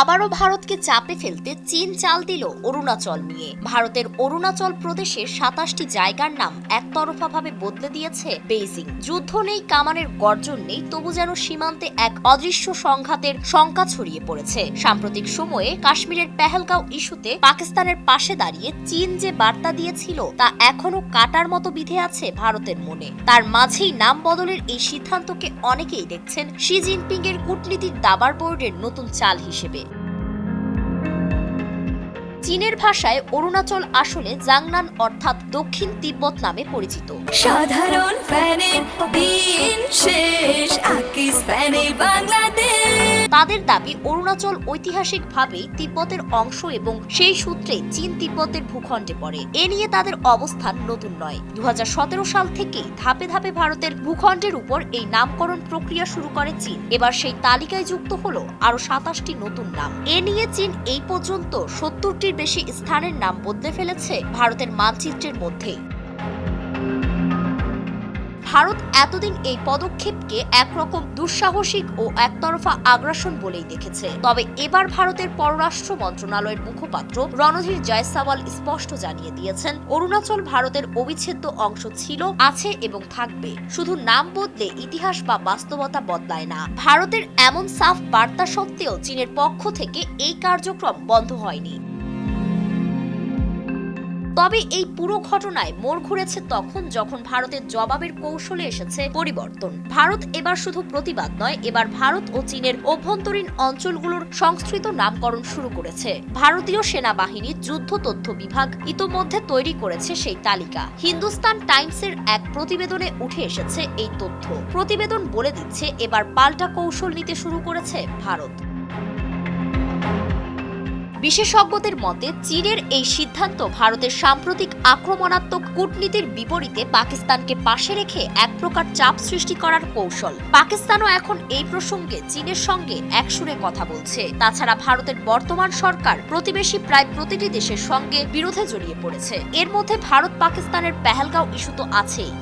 আবারও ভারতকে চাপে ফেলতে চীন চাল দিল অরুণাচল নিয়ে। ভারতের অরুণাচল প্রদেশের ২৭টি জায়গার নাম একতরফাভাবে বদলে দিয়েছে বেইজিং। যুদ্ধ নেই, কামানের গর্জন নেই, তবু যেন সীমান্তে এক অদৃশ্য সংঘাতের শঙ্কা ছড়িয়ে পড়েছে। সাম্প্রতিক সময়ে কাশ্মীরের পেহেলগাঁও ইস্যুতে পাকিস্তানের পাশে দাঁড়িয়ে চীন যে বার্তা দিয়েছিল তা এখনো কাটার মতো বিধে আছে ভারতের মনে। তার মাঝেই নাম বদলের এই সিদ্ধান্তকে অনেকেই দেখছেন শি জিনপিং এর কূটনীতির দাবার বোর্ডের নতুন চাল হিসেবে। চীনের ভাষায় অরুণাচল আসলে জাংনান অর্থাৎ দক্ষিণ তিব্বত নামে পরিচিত। সাধারণ ফ্যানের দিন শেষ, আকিস ফ্যানে বাংলাদেশ। তাদের দাবি অরুণাচল ঐতিহাসিকভাবেই তিব্বতের অংশ এবং সেই সূত্রে চীন তিব্বতের ভূখণ্ডে পড়ে। এ নিয়ে তাদের অবস্থান নতুন নয়। ২০১৭ সাল থেকেই ধাপে ধাপে ভারতের ভূখণ্ডের উপর এই নামকরণ প্রক্রিয়া শুরু করে চীন। এবার সেই তালিকায় যুক্ত হলো আরো ২৭টি নতুন নাম। এ নিয়ে চীন এই পর্যন্ত ৭০টির বেশি স্থানের নাম বদলে ফেলেছে ভারতের মানচিত্রের মধ্যেই। ভারত এতদিন এই পদক্ষেপকে একরকম দুঃসাহসিক ও একতরফা আগ্রাসন বলেই দেখেছে। তবে এবার ভারতের পররাষ্ট্র মন্ত্রণালয়ের মুখপাত্র রণধীর জয়সওয়াল স্পষ্ট জানিয়ে দিয়েছেন, অরুণাচল ভারতের অবিচ্ছেদ্য অংশ ছিল, আছে এবং থাকবে। শুধু নাম বদলে ইতিহাস বা বাস্তবতা বদলায় না। ভারতের এমন সাফ বার্তা সত্ত্বেও চীনের পক্ষ থেকে এই কার্যক্রম বন্ধ হয়নি। তবে এই পুরো ঘটনায় মোড় ঘুরেছে তখন যখন ভারতের জবাবের কৌশলে এসেছে পরিবর্তন। ভারত এবার শুধু প্রতিবাদ নয়, এবার ভারত ও চীনের অভ্যন্তরীণ অঞ্চলগুলোর সংস্কৃত নামকরণ শুরু করেছে। ভারতীয় সেনাবাহিনীর যুদ্ধ তথ্য বিভাগ ইতোমধ্যে তৈরি করেছে সেই তালিকা। হিন্দুস্তান টাইমসের এক প্রতিবেদনে উঠে এসেছে এই তথ্য। প্রতিবেদন বলে দিচ্ছে এবার পাল্টা কৌশল নিতে শুরু করেছে ভারত। বিশেষজ্ঞদের মতে চীনের এই সিদ্ধান্ত ভারতের সাম্প্রতিক আক্রমণাত্মক কূটনীতির বিপরীতে পাকিস্তানকে পাশে রেখে এক প্রকার চাপ সৃষ্টি করার কৌশল। পাকিস্তানও এখন এই প্রসঙ্গে চীনের সঙ্গে একসুরে কথা বলছে। তাছাড়া ভারতের বর্তমান সরকার প্রতিবেশী প্রায় প্রতিটি দেশের সঙ্গে বিরোধে জড়িয়ে পড়েছে। এর মধ্যে ভারত পাকিস্তানের পেহেলগাঁও ইস্যু তো আছেই।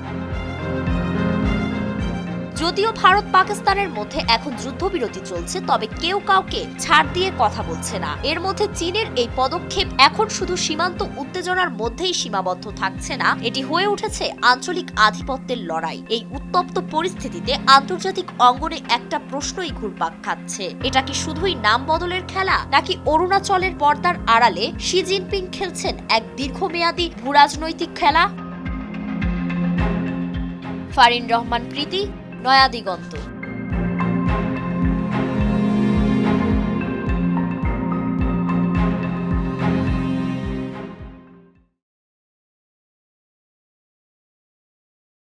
যদিও ভারত পাকিস্তানের মধ্যে এখন যুদ্ধবিরতি চলছে, তবে কেউ কাউকে ছাড় দিয়ে কথা বলছে না। এর মধ্যে চীনের এই পদক্ষেপ এখন শুধু সীমান্ত উত্তেজনার মধ্যেই সীমাবদ্ধ থাকছে না, এটি হয়ে উঠেছে আঞ্চলিক আধিপত্যের লড়াই। এই উত্তপ্ত পরিস্থিতিতে আন্তর্জাতিক অঙ্গনে একটা প্রশ্নই ঘুরপাক খাচ্ছে, এটা কি শুধুই নাম বদলের খেলা, নাকি অরুণাচলের পর্দার আড়ালে শি জিনপিং খেলছেন এক দীর্ঘমেয়াদী ভূরাজনৈতিক খেলা? ফারিন রহমান প্রীতি, নয়া দিগন্ত।